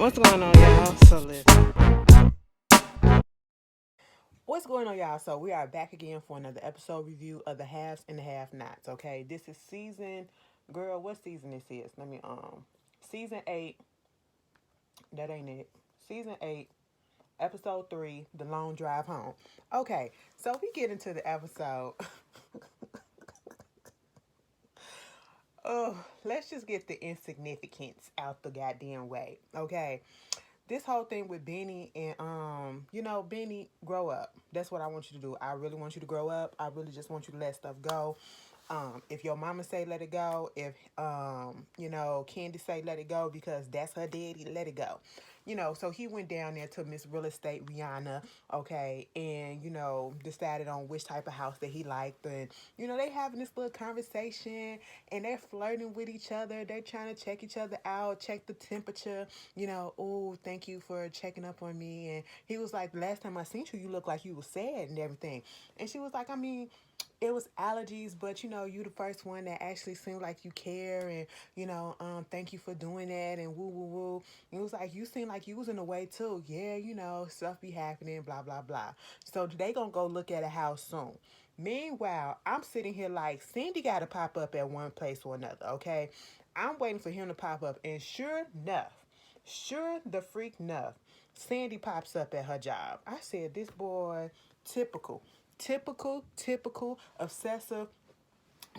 What's going on, y'all? So listen. What's going on, y'all? So we are back again for another episode review of the Haves and the Have Nots. Okay, this is girl. What season this is? Season 8. That ain't it. Season 8, episode 3, The Long Drive Home. Okay, so we get into the episode. Oh, let's just get the insignificance out the goddamn way. Okay, this whole thing with Benny and Benny, grow up. That's what I want you to do. I really want you to grow up. I really just want you to let stuff go. If your mama say let it go, if Candy say let it go because that's her daddy, let it go. So he went down there to Miss Real Estate Rihanna, okay, and decided on which type of house that he liked, and they having this little conversation, and they're flirting with each other. They're trying to check each other out, check the temperature. Oh, thank you for checking up on me. And he was like, last time I seen you, you look like you was sad and everything. And she was like, I mean, it was allergies, but you the first one that actually seemed like you care, and thank you for doing that, and woo woo woo. And it was like, you seem like you was in the way too. Yeah, stuff be happening, blah blah blah. So they gonna go look at a house soon. Meanwhile, I'm sitting here like Sandy got to pop up at one place or another. Okay, I'm waiting for him to pop up, and sure the freak enough, Sandy pops up at her job. I said, this boy, typical, typical, obsessive.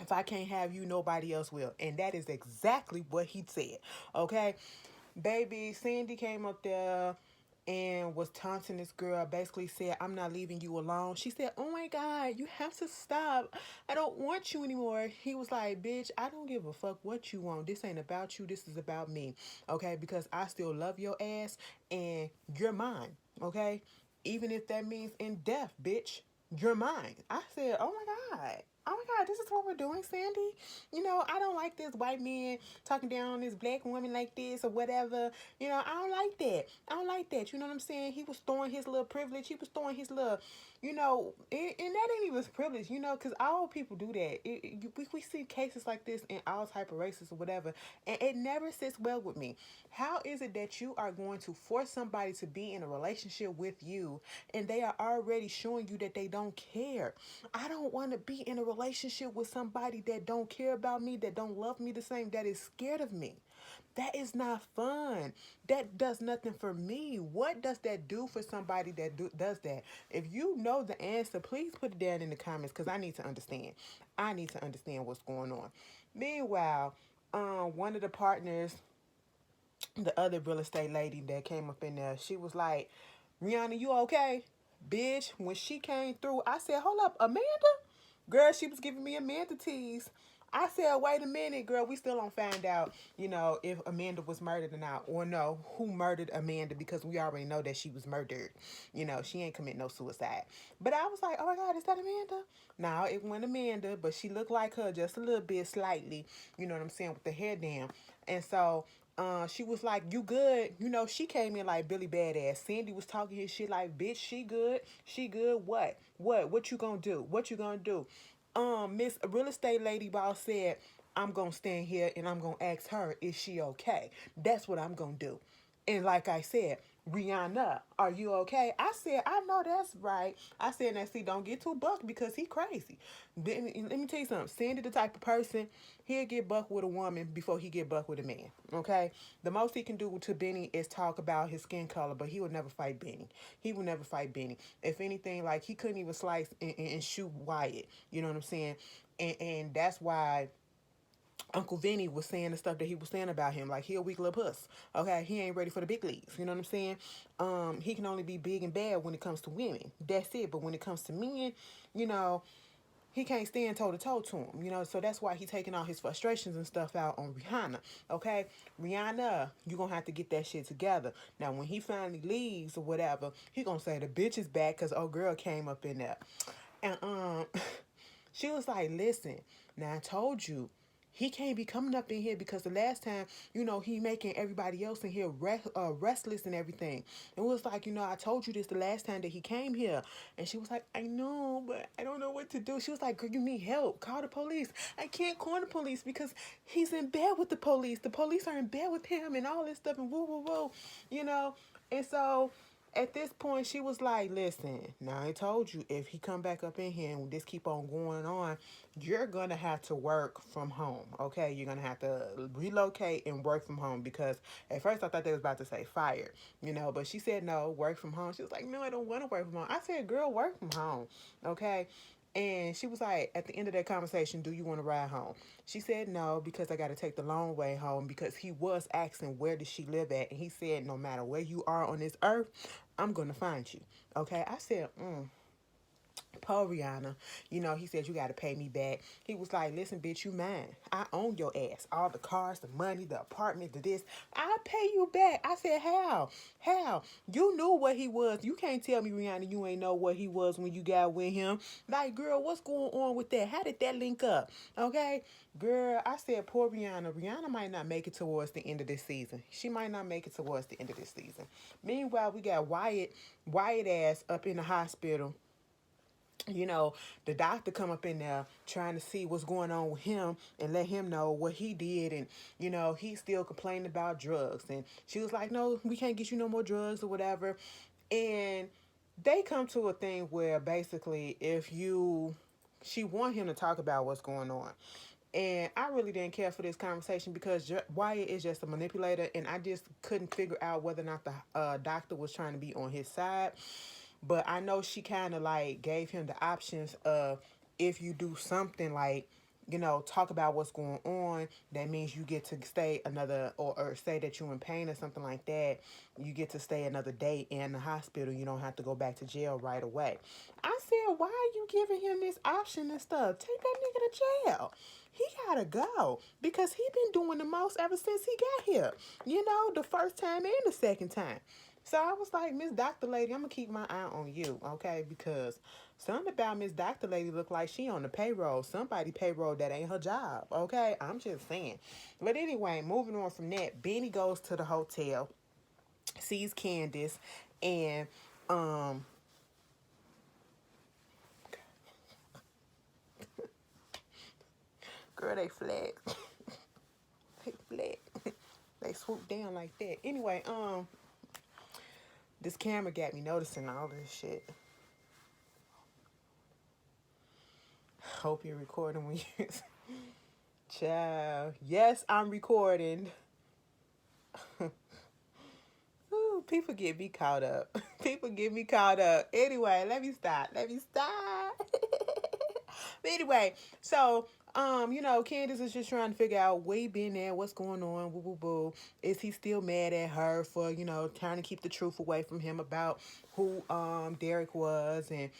If I can't have you, nobody else will. And that is exactly what he said. Okay, baby, Sandy came up there and was taunting this girl, basically said, I'm not leaving you alone. She said, oh my God, you have to stop. I don't want you anymore. He was like, bitch, I don't give a fuck what you want. This ain't about you. This is about me. Okay, because I still love your ass and you're mine. Okay, even if that means in death, bitch, you're mine. I said, oh my God. Oh my God, this is what we're doing, Sandy. I don't like this white man talking down on this black woman like this or whatever. I don't like that. I don't like that. You know what I'm saying? He was throwing his little privilege. He was throwing his little, and that ain't even privilege, because all people do that. We see cases like this in all type of races or whatever, and it never sits well with me. How is it that you are going to force somebody to be in a relationship with you and they are already showing you that they don't care? I don't want to be in a relationship with somebody that don't care about me, that don't love me the same, that is scared of me. That is not fun. That does nothing for me. What does that do for somebody that does that? If you know the answer, please put it down in the comments because I need to understand. I need to understand what's going on. Meanwhile, one of the partners, the other real estate lady that came up in there, she was like, Rihanna, you okay? Bitch, when she came through, I said, hold up, Amanda? Girl, she was giving me Amanda tease. I said, wait a minute, girl, we still don't find out, if Amanda was murdered or not, or no, who murdered Amanda, because we already know that she was murdered. She ain't commit no suicide. But I was like, oh my God, is that Amanda? No, it wasn't Amanda, but she looked like her just a little bit slightly, you know what I'm saying, with the hair down. And so she was like, you good? She came in like Billy Badass. Sandy was talking his shit like, bitch, she good? She good? What? What you gonna do? What you gonna do? Miss Real Estate Lady Boss said, I'm gonna stand here and I'm gonna ask her, is she okay? That's what I'm gonna do. And like I said, Rihanna, are you okay? I said, I know that's right. I said, now see, don't get too bucked because he crazy. Let me tell you something. Sandy the type of person, he'll get bucked with a woman before he get bucked with a man. Okay? The most he can do to Benny is talk about his skin color, but he would never fight Benny. He would never fight Benny. If anything, like he couldn't even slice and shoot Wyatt. You know what I'm saying? And that's why Uncle Vinny was saying the stuff that he was saying about him, like he a weak little puss. Okay, he ain't ready for the big leagues. You know what I'm saying? He can only be big and bad when it comes to women. That's it. But when it comes to men, you know, he can't stand toe to toe to him. So that's why he taking all his frustrations and stuff out on Rihanna. Okay, Rihanna, you gonna have to get that shit together. Now, when he finally leaves or whatever, he gonna say the bitch is back because old girl came up in there, and she was like, listen, now I told you he can't be coming up in here because the last time, he making everybody else in here restless and everything. It was like, I told you this the last time that he came here. And she was like, I know, but I don't know what to do. She was like, girl, you need help. Call the police. I can't call the police because he's in bed with the police. The police are in bed with him and all this stuff and woo, woo, woo, you know. And so at this point, she was like, listen, now I told you, if he come back up in here and this keep on going on, you're going to have to work from home, okay? You're going to have to relocate and work from home because at first I thought they was about to say fired, but she said, no, work from home. She was like, no, I don't want to work from home. I said, girl, work from home, okay? And she was like, at the end of that conversation, do you want to ride home? She said no, because I got to take the long way home, because he was asking where does she live at. And he said, no matter where you are on this earth, I'm going to find you. Okay. I said, Poor Rihanna, he said, you got to pay me back. He was like, listen, bitch, you mine. I own your ass. All the cars, the money, the apartment, the this. I'll pay you back. I said, how? How? You knew what he was. You can't tell me, Rihanna, you ain't know what he was when you got with him. Like, girl, what's going on with that? How did that link up? Okay? Girl, I said, poor Rihanna. Rihanna might not make it towards the end of this season. She might not make it towards the end of this season. Meanwhile, we got Wyatt ass up in the hospital. The doctor come up in there trying to see what's going on with him and let him know what he did. And, he's still complaining about drugs. And she was like, no, we can't get you no more drugs or whatever. And they come to a thing where basically she want him to talk about what's going on. And I really didn't care for this conversation because Wyatt is just a manipulator. And I just couldn't figure out whether or not the doctor was trying to be on his side. But I know she kind of like gave him the options of, if you do something like, talk about what's going on, that means you get to stay another, or say that you're in pain or something like that, you get to stay another day in the hospital. You don't have to go back to jail right away. I said, why are you giving him this option and stuff? Take that nigga to jail. He gotta go because he been doing the most ever since he got here. The first time and the second time. So I was like, Miss Dr. Lady, I'm going to keep my eye on you, okay? Because something about Miss Dr. Lady look like she on the payroll. Somebody payroll that ain't her job, okay? I'm just saying. But anyway, moving on from that, Benny goes to the hotel, sees Candace, and, girl, they flat. They flat. They swoop down like that. Anyway, this camera got me noticing all this shit. Hope you're recording when you... Child. Yes, I'm recording. Ooh, people get me caught up. People get me caught up. Anyway, let me stop. But anyway, so Candace is just trying to figure out where he been at, what's going on, woo woo boo. Is he still mad at her for, trying to keep the truth away from him about who Derek was, and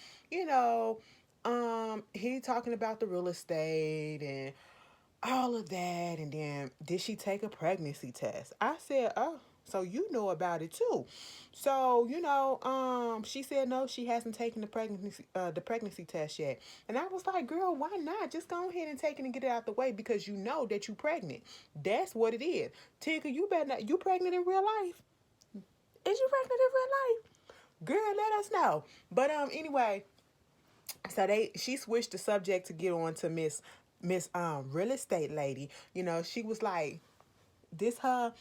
he talking about the real estate and all of that. And then, did she take a pregnancy test? I said, oh, so you know about it too. So, she said no, she hasn't taken the pregnancy test yet. And I was like, girl, why not? Just go ahead and take it and get it out the way, because you know that you pregnant. That's what it is. Tigger, you better not, you pregnant in real life? Is you pregnant in real life? Girl, let us know. But anyway, so she switched the subject to get on to Miss real estate lady. She was like, this her,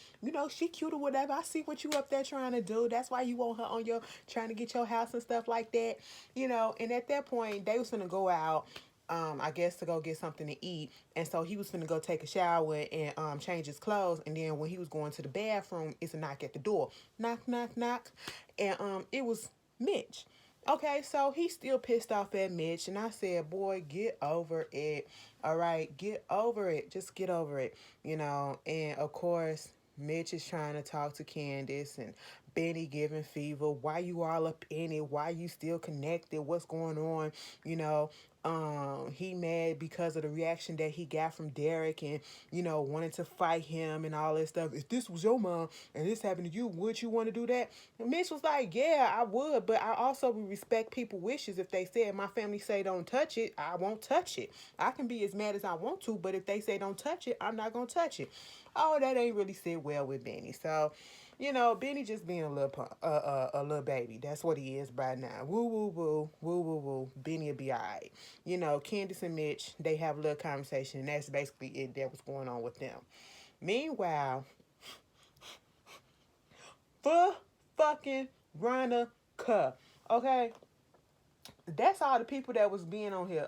she cute or whatever. I see what you up there trying to do. That's why you want her on your, trying to get your house and stuff like that. And at that point, they was gonna go out, I guess to go get something to eat. And so he was finna go take a shower and change his clothes. And then when he was going to the bathroom, it's a knock at the door. Knock, knock, knock. And it was Mitch. Okay, so he's still pissed off at Mitch, and I said, boy, get over it. All right, get over it. Just get over it. And of course, Mitch is trying to talk to Candace and Benny giving fever. Why you all up in it? Why you still connected? What's going on? You know, he mad because of the reaction that he got from Derek and, wanted to fight him and all that stuff. If this was your mom and this happened to you, would you want to do that? And Mitch was like, yeah, I would, but I also would respect people's wishes. If they said my family say don't touch it, I won't touch it. I can be as mad as I want to, but if they say don't touch it, I'm not going to touch it. Oh, that ain't really sit well with Benny. So, Benny just being a little a little baby. That's what he is right now. Woo woo woo woo woo woo. Benny will be alright. Candace and Mitch, they have a little conversation, and that's basically it. That was going on with them. Meanwhile, for fucking Veronica, okay, that's all the people that was being on here.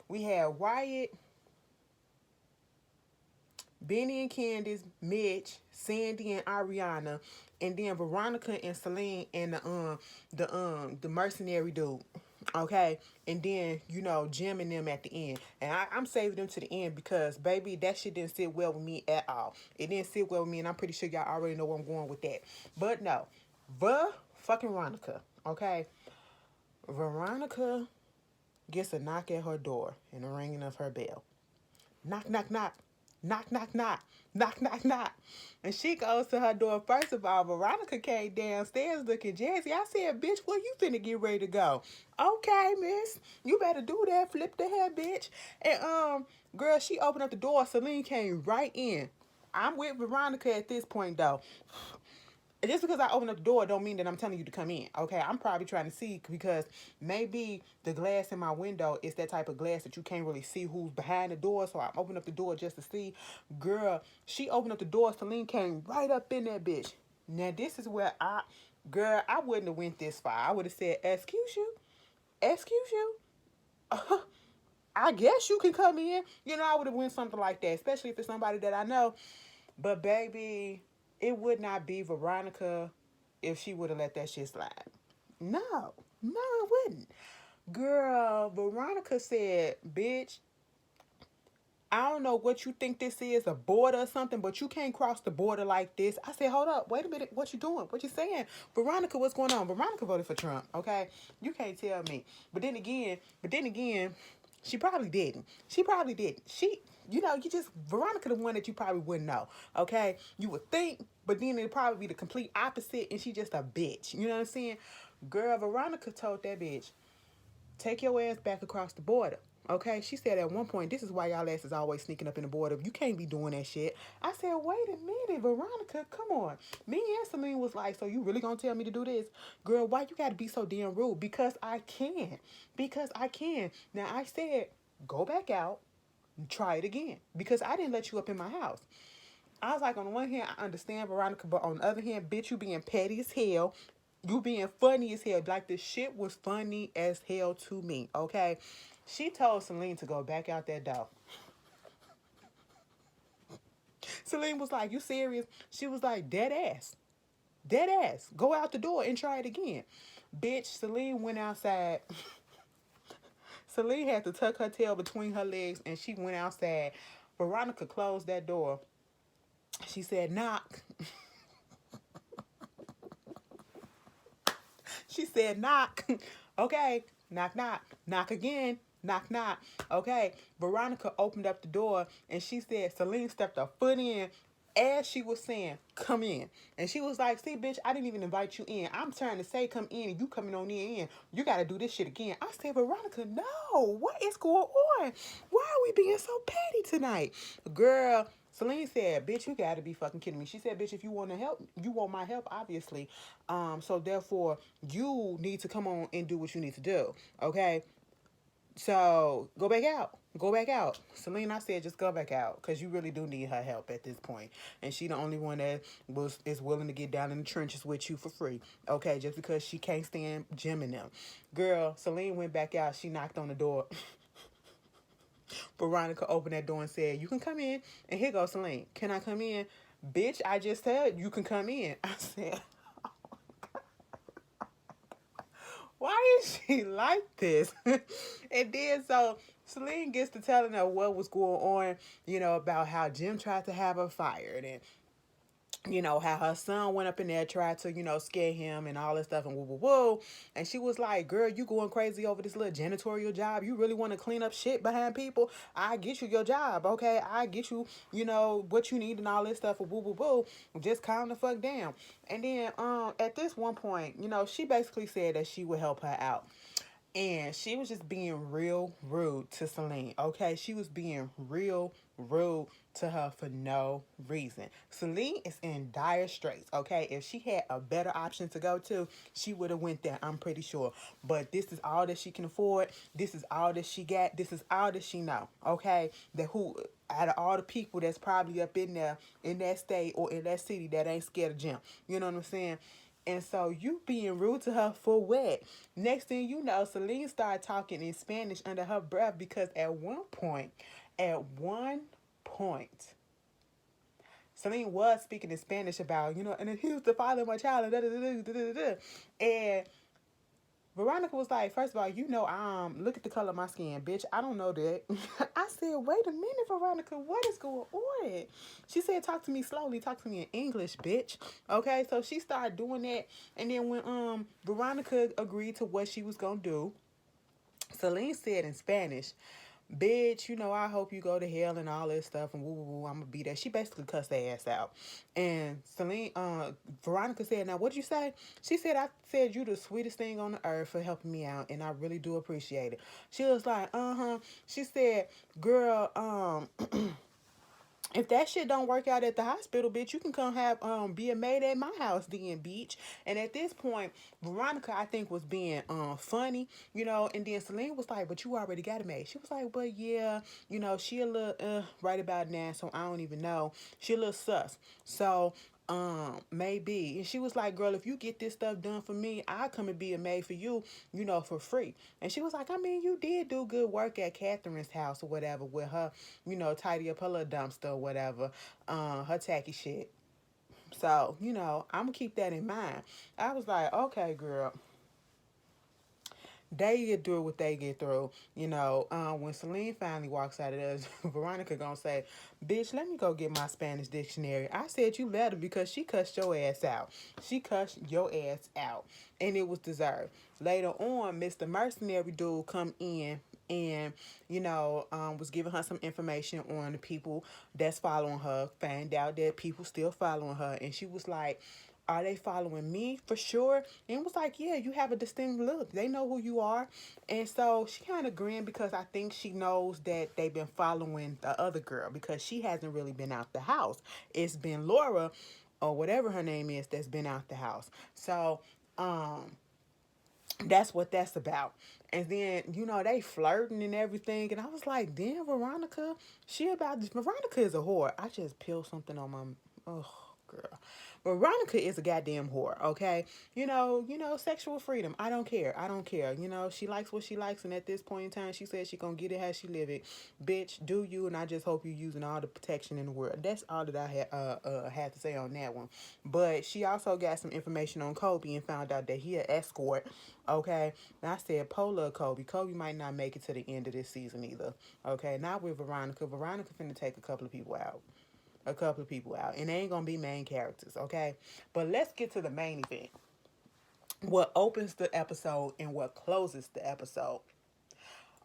We had Wyatt, Benny and Candace, Mitch, Sandy and Ariana, and then Veronica and Celine and the mercenary dude. Okay, and then Jim and them at the end, and I'm saving them to the end because baby, that shit didn't sit well with me at all. It didn't sit well with me, and I'm pretty sure y'all already know where I'm going with that. But no, fucking Veronica. Okay, Veronica gets a knock at her door and a ringing of her bell. Knock, knock, knock. Knock, knock, knock. Knock, knock, knock. And she goes to her door. First of all, Veronica came downstairs looking jazzy. I said, bitch, where you finna get ready to go? Okay, miss. You better do that. Flip the hair, bitch. And, girl, she opened up the door. Celine came right in. I'm with Veronica at this point, though. Just because I open up the door don't mean that I'm telling you to come in. Okay, I'm probably trying to see because maybe the glass in my window is that type of glass that you can't really see who's behind the door. So I open up the door just to see. Girl, she opened up the door. Celine came right up in that bitch. Now this is where I wouldn't have went this far. I would have said, excuse you? Excuse you? I guess you can come in. I would have went something like that, especially if it's somebody that I know. But baby, it would not be Veronica if she would have let that shit slide. No, it wouldn't. Girl, Veronica said, bitch, I don't know what you think this is, a border or something, but you can't cross the border like this. I said, hold up, wait a minute, what you doing? What you saying? Veronica, what's going on? Veronica voted for Trump, okay? You can't tell me. But then again, she probably didn't. Veronica the one that you probably wouldn't know, okay? You would think, but then it'd probably be the complete opposite, and she just a bitch. You know what I'm saying? Girl, Veronica told that bitch, take your ass back across the border. Okay, she said at one point, this is why y'all ass is always sneaking up in the border. You can't be doing that shit. I said, wait a minute, Veronica, come on. Me and Celine was like, so you really gonna tell me to do this? Girl, why you gotta be so damn rude? Because I can. Now, I said, go back out and try it again. Because I didn't let you up in my house. I was like, on the one hand, I understand Veronica, but on the other hand, bitch, you being petty as hell. You being funny as hell. Like, the shit was funny as hell to me, okay? She told Celine to go back out that door. Celine was like, you serious? She was like, dead ass. Dead ass. Go out the door and try it again. Bitch, Celine went outside. Celine had to tuck her tail between her legs and she went outside. Veronica closed that door. She said, knock. She said, knock. Okay, knock, knock. Knock again. Knock, knock. Okay, Veronica opened up the door and she said, Celine stepped her foot in as she was saying, come in. And she was like, see, bitch, I didn't even invite you in. I'm trying to say come in and you coming on in. You got to do this shit again. I said, Veronica, no. What is going on? Why are we being so petty tonight? Girl, Celine said, bitch, you got to be fucking kidding me. She said, bitch, if you want to help, you want my help, obviously. So therefore, you need to come on and do what you need to do. Okay? So go back out. Go back out. Celine, I said just go back out because you really do need her help at this point. And she the only one that is willing to get down in the trenches with you for free. Okay, just because she can't stand Jim and them. Girl, Celine went back out. She knocked on the door. Veronica opened that door and said, you can come in. And here goes Celine. Can I come in? Bitch, I just said you can come in. I said, why is she like this? And then so Celine gets to telling her what was going on, about how Jim tried to have her fired. And you know, how her son went up in there, tried to, you know, scare him and all that stuff and woo woo woo. And she was like, girl, you going crazy over this little janitorial job. You really want to clean up shit behind people? I get you your job, okay? I get you, you know, what you need and all this stuff and woo woo woo. Just calm the fuck down. And then at this one point, you know, she basically said that she would help her out. And she was just being real rude to Celine. Okay, she was being real rude to her for no reason. Celine is in dire straits. Okay, if she had a better option to go to, she would have went there. I'm pretty sure. But this is all that she can afford. This is all that she got. This is all that she know. Okay, that who out of all the people that's probably up in there in that state or in that city that ain't scared of Jim. You know what I'm saying? And so you being rude to her for what? Next thing you know, Celine started talking in Spanish under her breath because at one point, Celine was speaking in Spanish about, you know, and he was the father of my child, and da da da da da da. And Veronica was like, first of all, you know, look at the color of my skin, bitch. I don't know that. I said, wait a minute, Veronica, what is going on? She said, talk to me slowly, talk to me in English, bitch. Okay, so she started doing that, and then when Veronica agreed to what she was gonna do, Celine said in Spanish, bitch, you know, I hope you go to hell and all this stuff and woo woo woo, I'm gonna be there. She basically cussed their ass out. And Veronica said, now what'd you say? She said, I said you the sweetest thing on the earth for helping me out and I really do appreciate it. She was like, uh-huh. She said, girl, if that shit don't work out at the hospital, bitch, you can come have be a maid at my house then, bitch. And at this point, Veronica, I think, was being funny, you know, and then Celine was like, but you already got a maid. She was like, but yeah, you know, she a little right about now, so I don't even know. She a little sus. So maybe. And she was like, girl, if you get this stuff done for me, I'll come and be a maid for you, you know, for free. And she was like, I mean, you did do good work at Catherine's house or whatever with her, you know, tidy up her little dumpster or whatever, her tacky shit. So, you know, I'm gonna keep that in mind. I was like, okay, girl, they get through what they get through. You know, when Celine finally walks out of there, Veronica gonna say, bitch, let me go get my Spanish dictionary. I said you let her because she cussed your ass out. She cussed your ass out. And it was deserved. Later on, Mr. Mercenary dude come in and, you know, was giving her some information on the people that's following her, found out that people still following her. And she was like, are they following me for sure? And it was like, yeah, you have a distinct look. They know who you are. And so she kind of grinned because I think she knows that they've been following the other girl because she hasn't really been out the house. It's been Laura or whatever her name is that's been out the house. So, that's what that's about. And then, you know, they flirting and everything. And I was like, damn, Veronica, Veronica is a whore. I just peeled something on my, oh, girl. Veronica is a goddamn whore, okay? Sexual freedom. I don't care. I don't care. You know, she likes what she likes, and at this point in time, she says she gonna get it how she live it. Bitch, do you? And I just hope you're using all the protection in the world. That's all that I had to say on that one. But she also got some information on Kobe and found out that he an escort. Okay, and I said, Pola Kobe. Kobe might not make it to the end of this season either. Okay, not with Veronica. Veronica finna take a couple of people out, and they ain't gonna be main characters, okay? But let's get to the main event. What opens the episode and what closes the episode.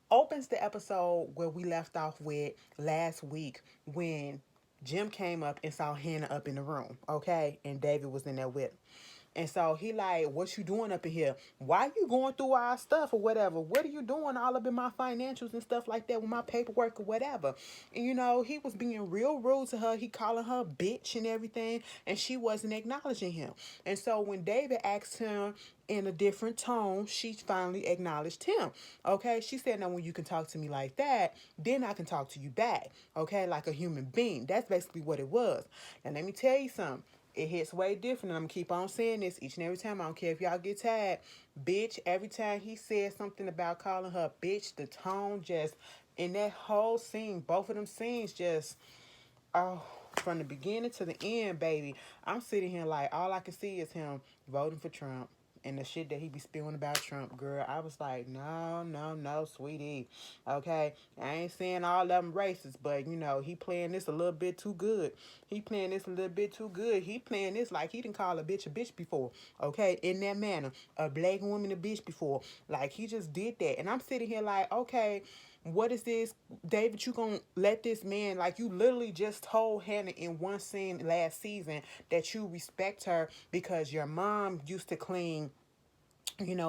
Opens the episode where we left off with last week when Jim came up and saw Hannah up in the room, okay? And David was in there with him. And so he like, what you doing up in here? Why you going through our stuff or whatever? What are you doing all up in my financials and stuff like that with my paperwork or whatever? And you know, he was being real rude to her. He calling her bitch and everything. And she wasn't acknowledging him. And so when David asked him in a different tone, she finally acknowledged him. Okay, she said, now when you can talk to me like that, then I can talk to you back. Okay, like a human being. That's basically what it was. Now let me tell you something. It hits way different. And I'm going to keep on saying this each and every time. I don't care if y'all get tired. Bitch, every time he said something about calling her bitch, the tone just, in that whole scene, both of them scenes just, oh, from the beginning to the end, baby. I'm sitting here like, all I can see is him voting for Trump and the shit that he be spewing about Trump, girl, I was like, no, no, no, sweetie. Okay, I ain't saying all of them racist, but he playing this a little bit too good. He playing this a little bit too good. He playing this like he didn't call a bitch before. Okay, in that manner, a black woman a bitch before. Like he just did that, and I'm sitting here like, okay, what is this, David? You gonna let this man, like, you literally just told Hannah in one scene last season that you respect her because your mom used to clean,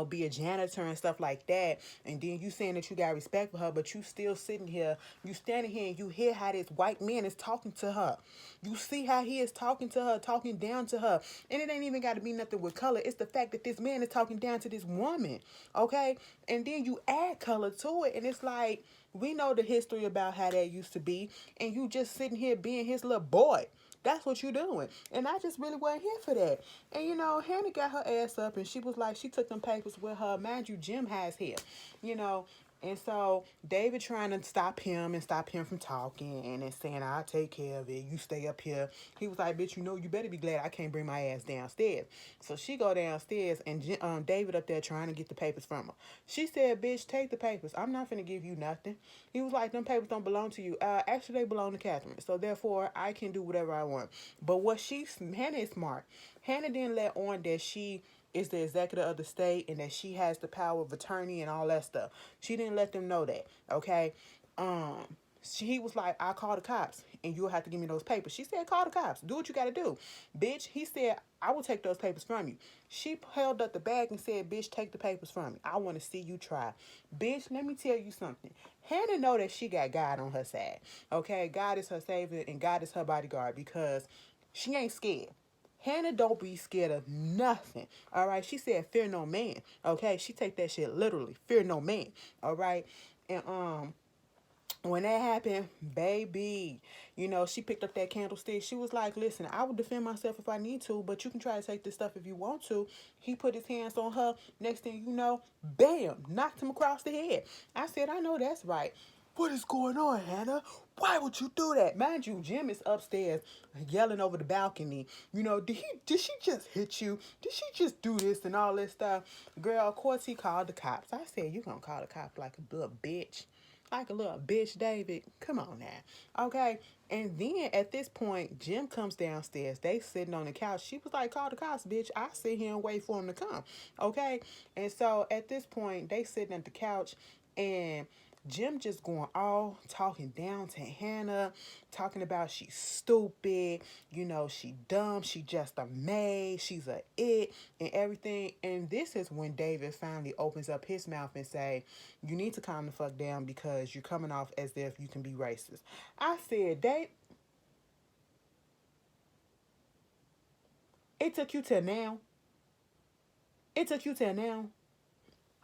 be a janitor and stuff like that, and then you saying that you got respect for her, but you still sitting here, you standing here, and you hear how this white man is talking to her. You see how he is talking to her, talking down to her, and it ain't even got to be nothing with color. It's the fact that this man is talking down to this woman, okay? And then you add color to it, and it's like, we know the history about how that used to be, and you just sitting here being his little boy. That's what you're doing. And I just really wasn't here for that. And Hannah got her ass up and she was like, she took them papers with her. Mind you, Jim has here. You know, and so David trying to stop him and stop him from talking and saying, I'll take care of it. You stay up here. He was like, bitch, you better be glad I can't bring my ass downstairs. So she go downstairs and David up there trying to get the papers from her. She said, bitch, take the papers. I'm not finna give you nothing. He was like, them papers don't belong to you. Actually, they belong to Catherine. So therefore, I can do whatever I want. But Hannah is smart. Hannah didn't let on that she is the executive of the state and that she has the power of attorney and all that stuff. She didn't let them know that, okay? He was like, I'll call the cops and you'll have to give me those papers. She said, call the cops. Do what you got to do. Bitch, he said, I will take those papers from you. She held up the bag and said, bitch, take the papers from me. I want to see you try. Bitch, let me tell you something. Hannah know that she got God on her side, okay? God is her savior and God is her bodyguard because she ain't scared. Hannah don't be scared of nothing. All right. She said, fear no man. Okay. She take that shit literally. Fear no man. All right. And when that happened, baby, she picked up that candlestick. She was like, listen, I will defend myself if I need to, but you can try to take this stuff if you want to. He put his hands on her. Next thing you know, bam, knocked him across the head. I said, I know that's right. What is going on, Hannah? Why would you do that? Mind you, Jim is upstairs yelling over the balcony. Did she just hit you? Did she just do this and all this stuff? Girl, of course he called the cops. I said, you gonna call the cops like a little bitch. Like a little bitch, David. Come on now. Okay. And then at this point, Jim comes downstairs. They sitting on the couch. She was like, call the cops, bitch. I sit here and wait for him to come. Okay. And so at this point, they sitting at the couch and Jim just going all talking down to Hannah, talking about she's stupid, she dumb, she just a maid, she's a it, and everything. And this is when David finally opens up his mouth and say, you need to calm the fuck down because you're coming off as if you can be racist. I said, Dave, it took you till now. It took you till now.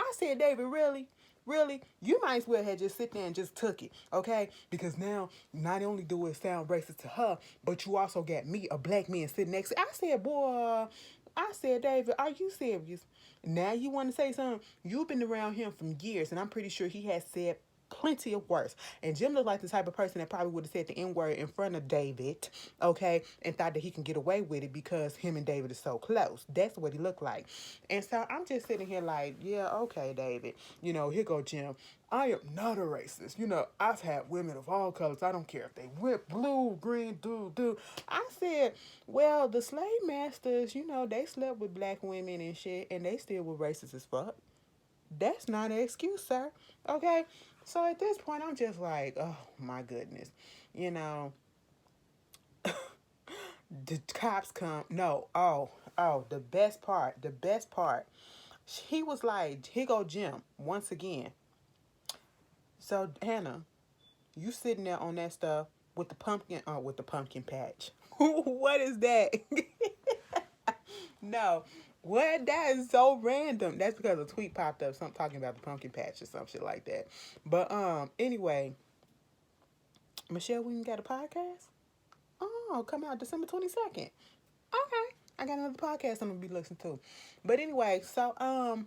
I said, David, really? Really? You might as well have just sit there and just took it, okay? Because now, not only do it sound racist to her, but you also got me, a black man, sitting next to I said, boy, I said, David, are you serious? Now you want to say something? You've been around him for years, and I'm pretty sure he has said plenty of worse. And Jim looked like the type of person that probably would have said the N-word in front of David, okay, and thought that he can get away with it because him and David is so close. That's what he looked like. And so I'm just sitting here like, yeah, okay, David. Here go Jim. I am not a racist. I've had women of all colors. I don't care if they whip blue, green, do. I said, well, the slave masters, they slept with black women and shit, and they still were racist as fuck. That's not an excuse, sir. Okay? So at this point, I'm just like, oh my goodness. The cops come. No, the best part. He was like, here go Jim, once again. So, Hannah, you sitting there on that stuff with the pumpkin patch. What is that? No. What? That is so random. That's because a tweet popped up, something talking about the pumpkin patch or some shit like that. But anyway, Michelle, we got a podcast? Oh, come out December 22nd. Okay. I got another podcast I'm gonna be listening to. But anyway, so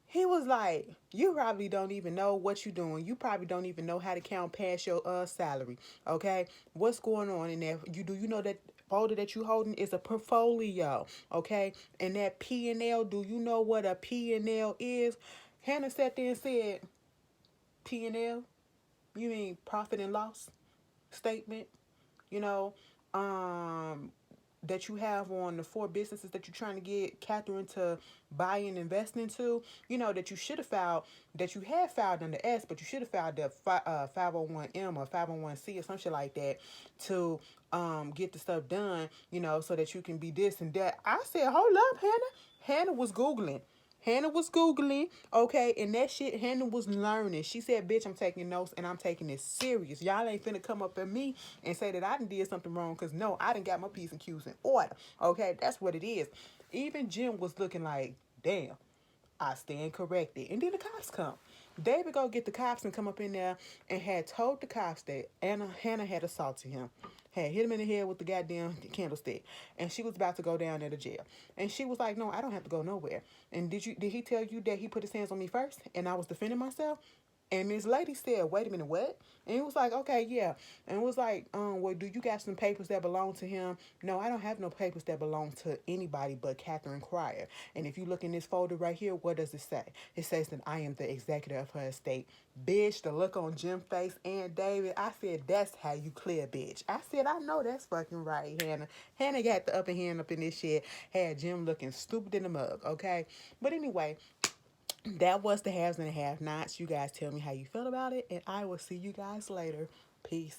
he was like, you probably don't even know what you're doing. You probably don't even know how to count past your salary. Okay? What's going on in there? You know that folder that you holding is a portfolio, okay? And that P&L, do you know what a P&L is? Hannah sat there and said, P&L? You mean profit and loss statement? You know, um, that you have on the four businesses that you're trying to get Catherine to buy and invest into, that you should have filed, that you had filed under S, but you should have filed the 501M or 501C or some shit like that to get the stuff done, so that you can be this and that. I said, hold up, Hannah. Hannah was Googling. Hannah was Googling, okay, and that shit Hannah was learning. She said, bitch, I'm taking notes and I'm taking this serious. Y'all ain't finna come up at me and say that I done did something wrong, because no, I done got my P's and Q's in order, okay? That's what it is. Even Jim was looking like, damn, I stand corrected. And then the cops come. David go get the cops and come up in there and had told the cops that Hannah had assaulted him. Had hit him in the head with the goddamn candlestick. And she was about to go down there to jail. And she was like, no, I don't have to go nowhere. And did he tell you that he put his hands on me first and I was defending myself? And Miss Lady said, wait a minute, what? And he was like, okay, yeah. And it was like, well, do you got some papers that belong to him? No, I don't have no papers that belong to anybody but Catherine Cryer. And if you look in this folder right here, what does it say? It says that I am the executor of her estate. Bitch, the look on Jim's face and David, I said, that's how you clear, bitch. I said, I know that's fucking right, Hannah. Hannah got the upper hand up in this shit. Had Jim looking stupid in the mug, okay? But anyway, that was the haves and the have nots. You guys tell me how you feel about it, and I will see you guys later. Peace.